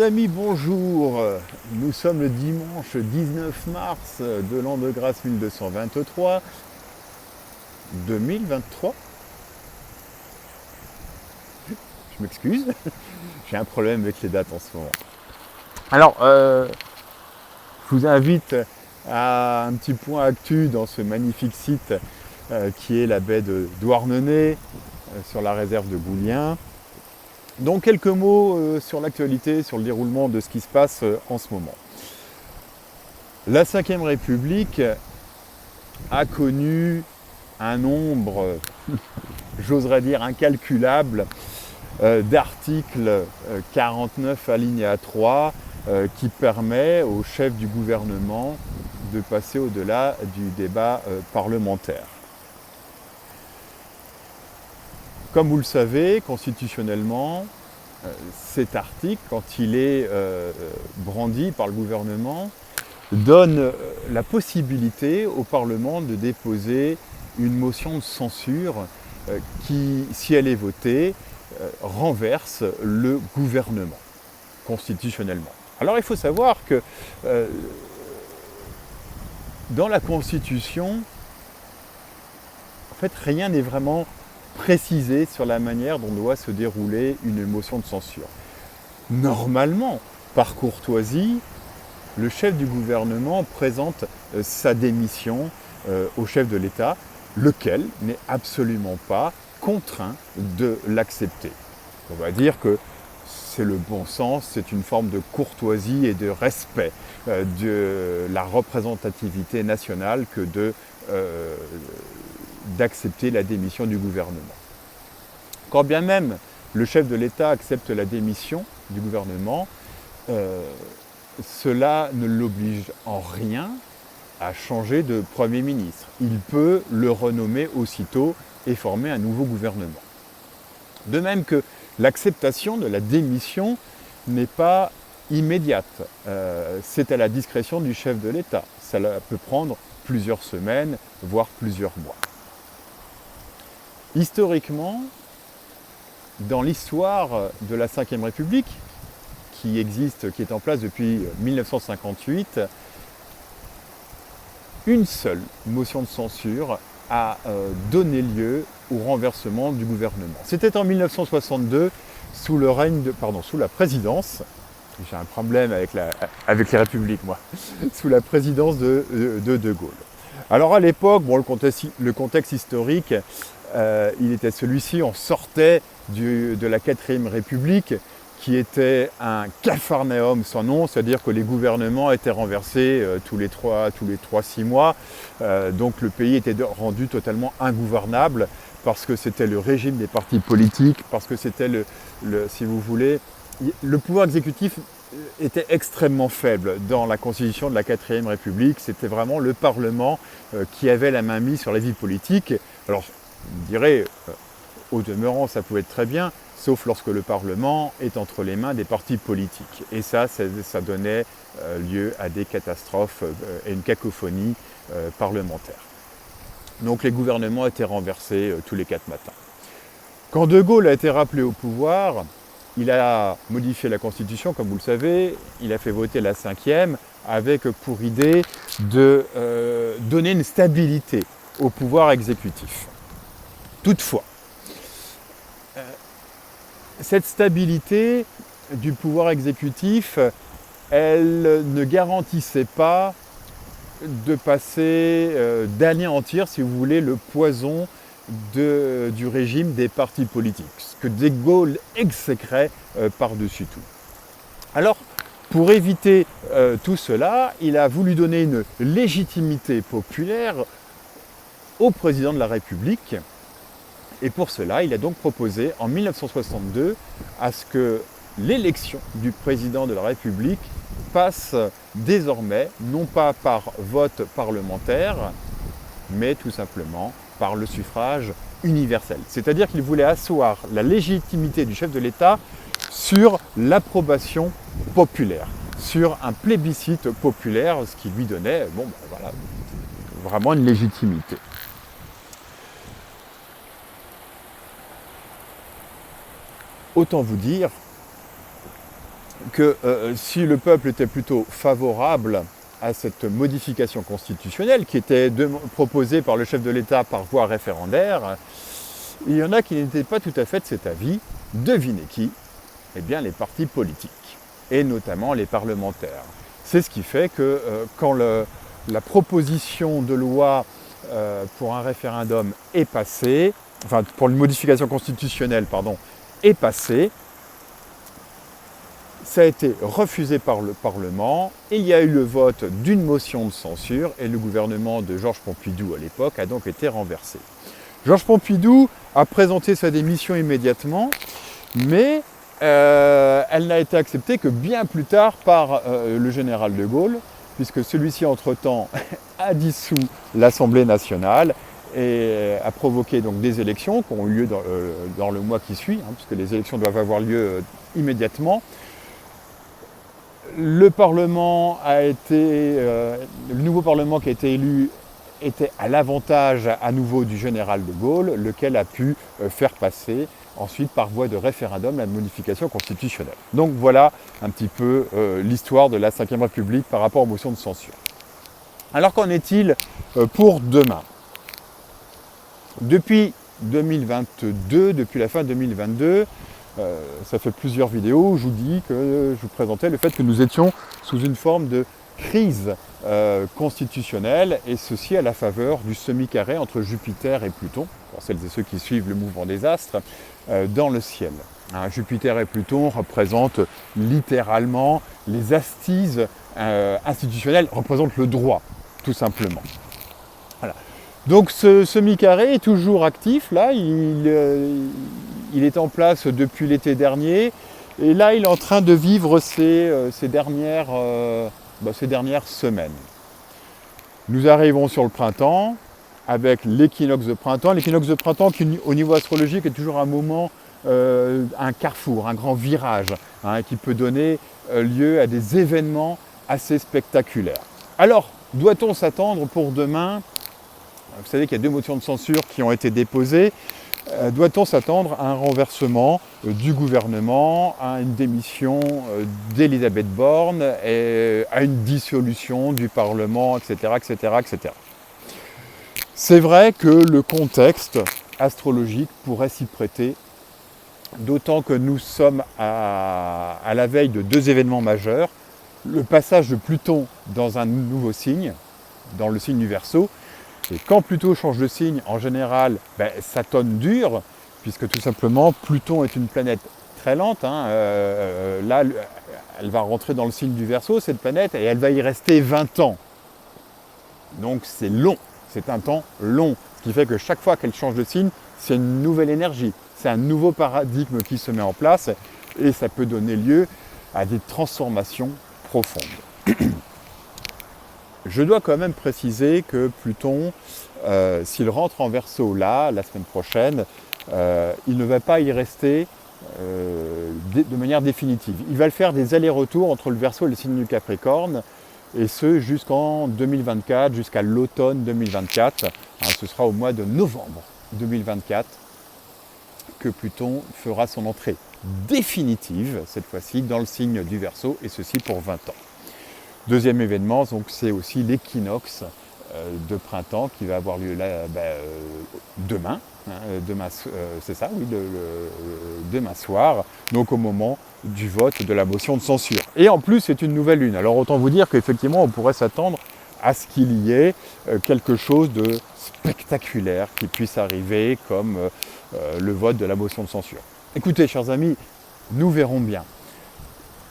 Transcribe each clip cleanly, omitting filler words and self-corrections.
Amis, bonjour. Nous sommes le dimanche 19 mars de l'an de grâce 1223, 2023. Je m'excuse, j'ai un problème avec les dates en ce moment. Alors, je vous invite à un petit point actu dans ce magnifique site qui est la baie de Douarnenez, sur la réserve de Goulien. Donc quelques mots sur l'actualité, sur le déroulement de ce qui se passe en ce moment. La Ve République a connu un nombre, j'oserais dire incalculable, d'articles 49 alinéa 3 qui permet au chef du gouvernement de passer au-delà du débat parlementaire. Comme vous le savez, constitutionnellement, cet article, quand il est brandi par le gouvernement, donne la possibilité au Parlement de déposer une motion de censure qui, si elle est votée, renverse le gouvernement, constitutionnellement. Alors il faut savoir que dans la Constitution, en fait, rien n'est vraiment précisé sur la manière dont doit se dérouler une motion de censure. Normalement, par courtoisie, le chef du gouvernement présente sa démission au chef de l'État, lequel n'est absolument pas contraint de l'accepter. On va dire que c'est le bon sens, c'est une forme de courtoisie et de respect de la représentativité nationale que d'accepter la démission du gouvernement. Quand bien même le chef de l'État accepte la démission du gouvernement, cela ne l'oblige en rien à changer de Premier ministre. Il peut le renommer aussitôt et former un nouveau gouvernement. De même que l'acceptation de la démission n'est pas immédiate. C'est à la discrétion du chef de l'État. Ça peut prendre plusieurs semaines, voire plusieurs mois. Historiquement, dans l'histoire de la Ve République, qui est en place depuis 1958, une seule motion de censure a donné lieu au renversement du gouvernement. C'était en 1962, sous la présidence, j'ai un problème avec les républiques moi, sous la présidence de De Gaulle. Alors à l'époque, le contexte historique, il était celui-ci, on sortait de la 4e République, qui était un capharnaüm sans nom, c'est-à-dire que les gouvernements étaient renversés tous les 3-6 mois, donc le pays était rendu totalement ingouvernable, parce que c'était le régime des partis politiques, parce que c'était si vous voulez, le pouvoir exécutif était extrêmement faible dans la constitution de la 4e République. C'était vraiment le Parlement qui avait la main mise sur la vie politique. Alors, vous me direz, au demeurant, ça pouvait être très bien, sauf lorsque le Parlement est entre les mains des partis politiques. Et ça donnait lieu à des catastrophes et une cacophonie parlementaire. Donc les gouvernements étaient renversés tous les 4 matins. Quand De Gaulle a été rappelé au pouvoir, il a modifié la Constitution, comme vous le savez, il a fait voter la 5e, avec pour idée de donner une stabilité au pouvoir exécutif. Toutefois, cette stabilité du pouvoir exécutif, elle ne garantissait pas de passer, d'anéantir, si vous voulez, le poison du régime des partis politiques, ce que De Gaulle exécrait par-dessus tout. Alors, pour éviter tout cela, il a voulu donner une légitimité populaire au président de la République. Et pour cela, il a donc proposé en 1962 à ce que l'élection du président de la République passe désormais non pas par vote parlementaire, mais tout simplement par le suffrage universel. C'est-à-dire qu'il voulait asseoir la légitimité du chef de l'État sur l'approbation populaire, sur un plébiscite populaire, ce qui lui donnait vraiment une légitimité. Autant vous dire que si le peuple était plutôt favorable à cette modification constitutionnelle qui était proposée par le chef de l'État par voie référendaire, il y en a qui n'étaient pas tout à fait de cet avis. Devinez qui? Eh bien les partis politiques, et notamment les parlementaires. C'est ce qui fait que quand la proposition de loi pour un référendum est passée, enfin pour une modification constitutionnelle, pardon, est passée, ça a été refusé par le Parlement et il y a eu le vote d'une motion de censure et le gouvernement de Georges Pompidou à l'époque a donc été renversé. Georges Pompidou a présenté sa démission immédiatement, mais elle n'a été acceptée que bien plus tard par le général de Gaulle, puisque celui-ci entre-temps a dissous l'Assemblée nationale et a provoqué donc des élections qui ont eu lieu dans le mois qui suit, puisque les élections doivent avoir lieu immédiatement. Le nouveau Parlement qui a été élu était à l'avantage à nouveau du général de Gaulle, lequel a pu faire passer ensuite par voie de référendum la modification constitutionnelle. Donc voilà un petit peu l'histoire de la Ve République par rapport aux motions de censure. Alors qu'en est-il pour demain? Depuis 2022, depuis la fin 2022, ça fait plusieurs vidéos où je vous dis que je vous présentais le fait que nous étions sous une forme de crise constitutionnelle, et ceci à la faveur du semi-carré entre Jupiter et Pluton, pour celles et ceux qui suivent le mouvement des astres, dans le ciel. Jupiter et Pluton représentent littéralement les assises institutionnelles, représentent le droit, tout simplement. Voilà. Donc ce semi-carré est toujours actif, là, il est en place depuis l'été dernier, et là il est en train de vivre ces dernières semaines. Nous arrivons sur le printemps, avec l'équinoxe de printemps. L'équinoxe de printemps qui au niveau astrologique est toujours un moment, un carrefour, un grand virage, qui peut donner lieu à des événements assez spectaculaires. Alors, doit-on s'attendre pour demain? Vous savez qu'il y a 2 motions de censure qui ont été déposées. Doit-on s'attendre à un renversement du gouvernement, à une démission d'Elisabeth Borne, et à une dissolution du Parlement, etc., etc., etc. C'est vrai que le contexte astrologique pourrait s'y prêter, d'autant que nous sommes à la veille de 2 événements majeurs. Le passage de Pluton dans un nouveau signe, dans le signe du Verseau. Et quand Pluton change de signe, en général, ça tonne dur, puisque tout simplement, Pluton est une planète très lente. Là, elle va rentrer dans le signe du Verseau, cette planète, et elle va y rester 20 ans. Donc c'est long, c'est un temps long. Ce qui fait que chaque fois qu'elle change de signe, c'est une nouvelle énergie. C'est un nouveau paradigme qui se met en place, et ça peut donner lieu à des transformations profondes. Je dois quand même préciser que Pluton, s'il rentre en Verseau là, la semaine prochaine, il ne va pas y rester de manière définitive. Il va faire des allers-retours entre le Verseau et le signe du Capricorne, et ce jusqu'en 2024, jusqu'à l'automne 2024. Ce sera au mois de novembre 2024 que Pluton fera son entrée définitive, cette fois-ci, dans le signe du Verseau, et ceci pour 20 ans. Deuxième événement, donc, c'est aussi l'équinoxe de printemps qui va avoir lieu là, demain. C'est ça, oui, demain soir, donc au moment du vote de la motion de censure. Et en plus, c'est une nouvelle lune. Alors autant vous dire qu'effectivement, on pourrait s'attendre à ce qu'il y ait quelque chose de spectaculaire qui puisse arriver, comme le vote de la motion de censure. Écoutez, chers amis, nous verrons bien.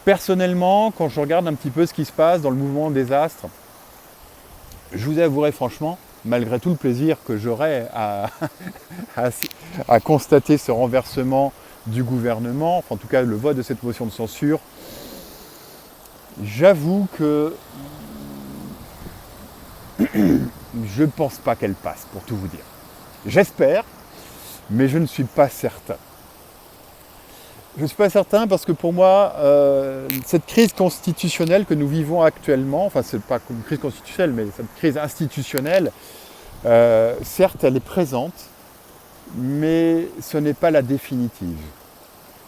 Personnellement, quand je regarde un petit peu ce qui se passe dans le mouvement des astres, je vous avouerai franchement, malgré tout le plaisir que j'aurais à constater ce renversement du gouvernement, enfin, en tout cas le vote de cette motion de censure, j'avoue que je ne pense pas qu'elle passe, pour tout vous dire. J'espère, mais je ne suis pas certain. Je ne suis pas certain parce que pour moi, cette crise constitutionnelle que nous vivons actuellement, enfin c'est pas une crise constitutionnelle, mais cette crise institutionnelle, certes elle est présente, mais ce n'est pas la définitive.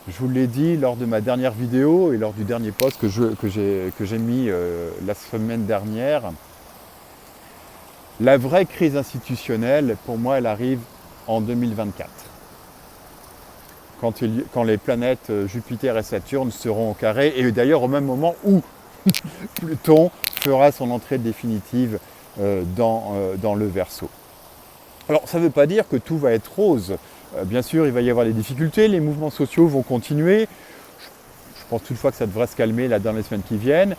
Je vous l'ai dit lors de ma dernière vidéo et lors du dernier post que j'ai mis la semaine dernière. La vraie crise institutionnelle, pour moi, elle arrive en 2024. Quand les planètes Jupiter et Saturne seront au carré, et d'ailleurs au même moment où Pluton fera son entrée définitive dans le Verseau. Alors ça ne veut pas dire que tout va être rose. Bien sûr, il va y avoir des difficultés, les mouvements sociaux vont continuer. Je pense toutefois que ça devrait se calmer là dans les semaines qui viennent.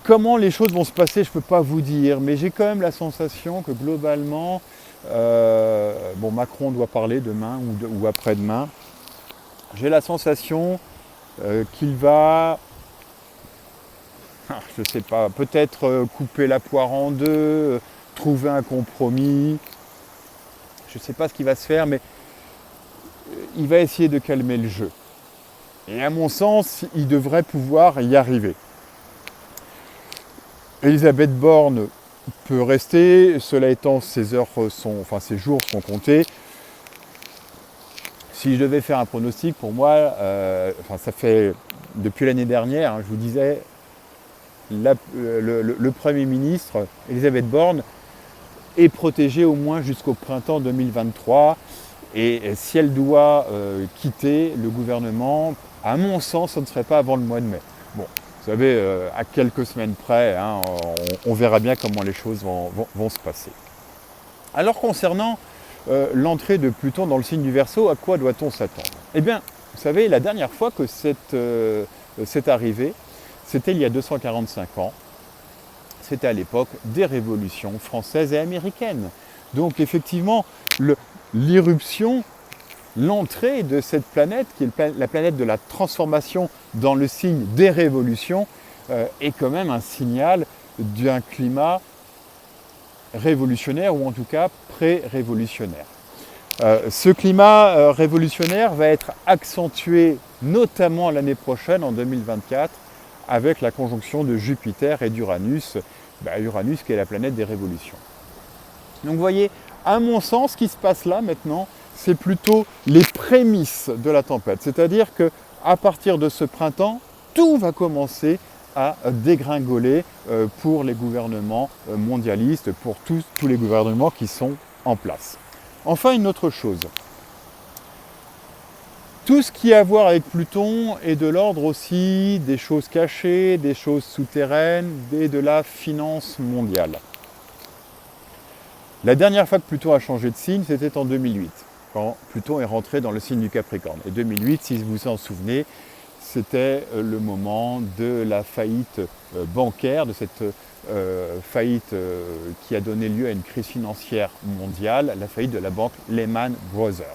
Comment les choses vont se passer, je ne peux pas vous dire, mais j'ai quand même la sensation que globalement, Macron doit parler demain ou après-demain. J'ai la sensation qu'il va, je ne sais pas, peut-être couper la poire en deux, trouver un compromis. Je ne sais pas ce qui va se faire, mais il va essayer de calmer le jeu. Et à mon sens, il devrait pouvoir y arriver. Elisabeth Borne peut rester, cela étant, ses jours sont comptés. Si je devais faire un pronostic, pour moi, ça fait depuis l'année dernière, je vous disais, le Premier ministre, Elisabeth Borne, est protégée au moins jusqu'au printemps 2023. Et si elle doit quitter le gouvernement, à mon sens, ce ne serait pas avant le mois de mai. Bon, vous savez, à quelques semaines près, on verra bien comment les choses vont se passer. Alors concernant l'entrée de Pluton dans le signe du Verseau, à quoi doit-on s'attendre? Eh bien, vous savez, la dernière fois que c'est arrivé, c'était il y a 245 ans. C'était à l'époque des révolutions françaises et américaines. Donc effectivement, l'irruption, l'entrée de cette planète, qui est la planète de la transformation dans le signe des révolutions, est quand même un signal d'un climat révolutionnaire ou en tout cas pré-révolutionnaire. Ce climat révolutionnaire va être accentué notamment l'année prochaine, en 2024, avec la conjonction de Jupiter et d'Uranus, Uranus qui est la planète des révolutions. Donc vous voyez, à mon sens, ce qui se passe là maintenant, c'est plutôt les prémices de la tempête. C'est-à-dire qu'à partir de ce printemps, tout va commencer à dégringoler pour les gouvernements mondialistes, pour tous les gouvernements qui sont en place. Enfin, une autre chose. Tout ce qui a à voir avec Pluton est de l'ordre aussi des choses cachées, des choses souterraines et de la finance mondiale. La dernière fois que Pluton a changé de signe, c'était en 2008, quand Pluton est rentré dans le signe du Capricorne. Et 2008, si vous vous en souvenez, c'était le moment de la faillite bancaire, de cette faillite qui a donné lieu à une crise financière mondiale, la faillite de la banque Lehman Brothers.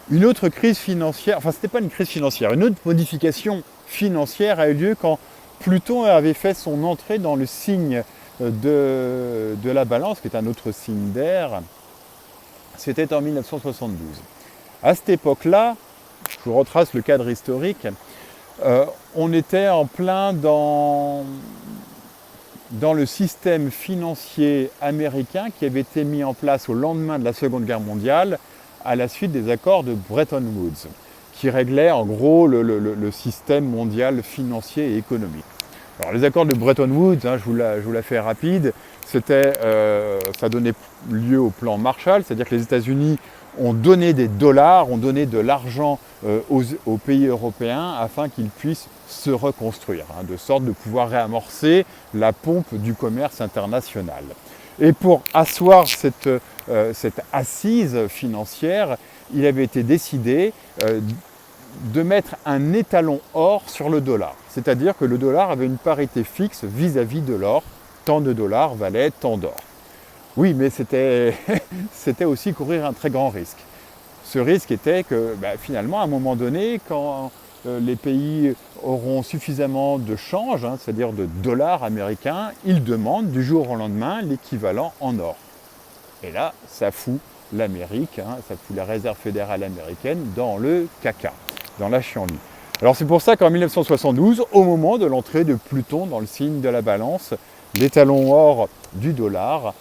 Une autre crise financière, enfin c'était pas une crise financière, une autre modification financière a eu lieu quand Pluton avait fait son entrée dans le signe de la Balance, qui est un autre signe d'air. C'était en 1972. À cette époque-là, je vous retrace le cadre historique, on était en plein dans le système financier américain qui avait été mis en place au lendemain de la Seconde Guerre mondiale à la suite des accords de Bretton Woods, qui réglaient en gros le système mondial financier et économique. Alors les accords de Bretton Woods, je vous la fais rapide, ça donnait lieu au plan Marshall, c'est-à-dire que les États-Unis ont donné des dollars, ont donné de l'argent aux pays européens afin qu'ils puissent se reconstruire, de sorte de pouvoir réamorcer la pompe du commerce international. Et pour asseoir cette assise financière, il avait été décidé de mettre un étalon or sur le dollar. C'est-à-dire que le dollar avait une parité fixe vis-à-vis de l'or. Tant de dollars valaient tant d'or. Oui, mais c'était aussi courir un très grand risque. Ce risque était que finalement, à un moment donné, quand les pays auront suffisamment de change, c'est-à-dire de dollars américains, ils demandent du jour au lendemain l'équivalent en or. Et là, ça fout l'Amérique, ça fout la réserve fédérale américaine dans le caca, dans la chienlit. Alors c'est pour ça qu'en 1972, au moment de l'entrée de Pluton dans le signe de la Balance, l'étalon or du dollar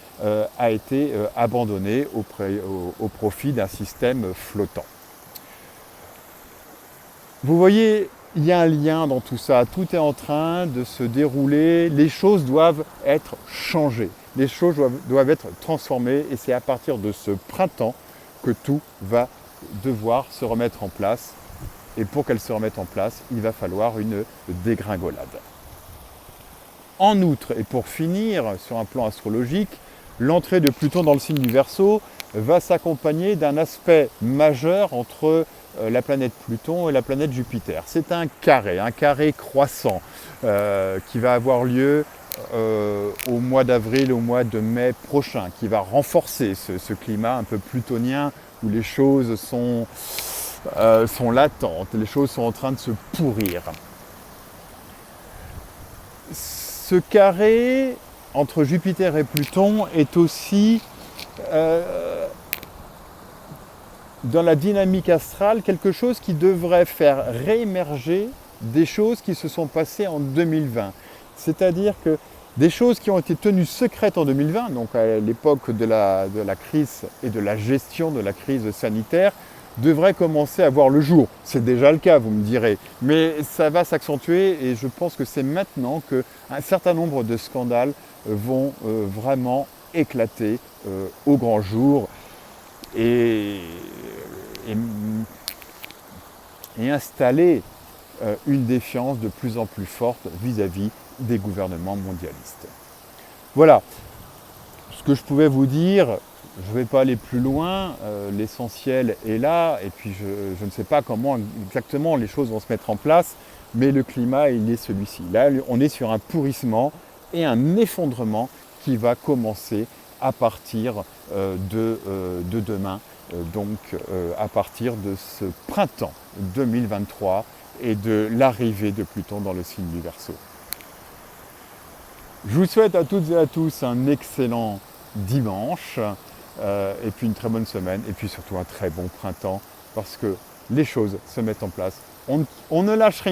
a été abandonné au profit d'un système flottant. Vous voyez, il y a un lien dans tout ça. Tout est en train de se dérouler. Les choses doivent être changées. Les choses doivent être transformées. Et c'est à partir de ce printemps que tout va devoir se remettre en place. Et pour qu'elle se remette en place, il va falloir une dégringolade. En outre, et pour finir sur un plan astrologique, l'entrée de Pluton dans le signe du Verseau va s'accompagner d'un aspect majeur entre la planète Pluton et la planète Jupiter. C'est un carré croissant qui va avoir lieu au mois d'avril, au mois de mai prochain, qui va renforcer ce climat un peu plutonien où les choses sont latentes, les choses sont en train de se pourrir. Ce carré entre Jupiter et Pluton est aussi dans la dynamique astrale quelque chose qui devrait faire réémerger des choses qui se sont passées en 2020. C'est-à-dire que des choses qui ont été tenues secrètes en 2020, donc à l'époque de la crise et de la gestion de la crise sanitaire, devraient commencer à voir le jour. C'est déjà le cas, vous me direz, mais ça va s'accentuer et je pense que c'est maintenant qu'un certain nombre de scandales vont vraiment éclater au grand jour et installer une défiance de plus en plus forte vis-à-vis des gouvernements mondialistes. Voilà ce que je pouvais vous dire. Je ne vais pas aller plus loin, l'essentiel est là, et puis je ne sais pas comment exactement les choses vont se mettre en place, mais le climat, il est celui-ci. Là, on est sur un pourrissement et un effondrement qui va commencer à partir de demain, donc à partir de ce printemps 2023 et de l'arrivée de Pluton dans le signe du Verseau. Je vous souhaite à toutes et à tous un excellent dimanche, et puis une très bonne semaine, et puis surtout un très bon printemps, parce que les choses se mettent en place. On ne lâche rien.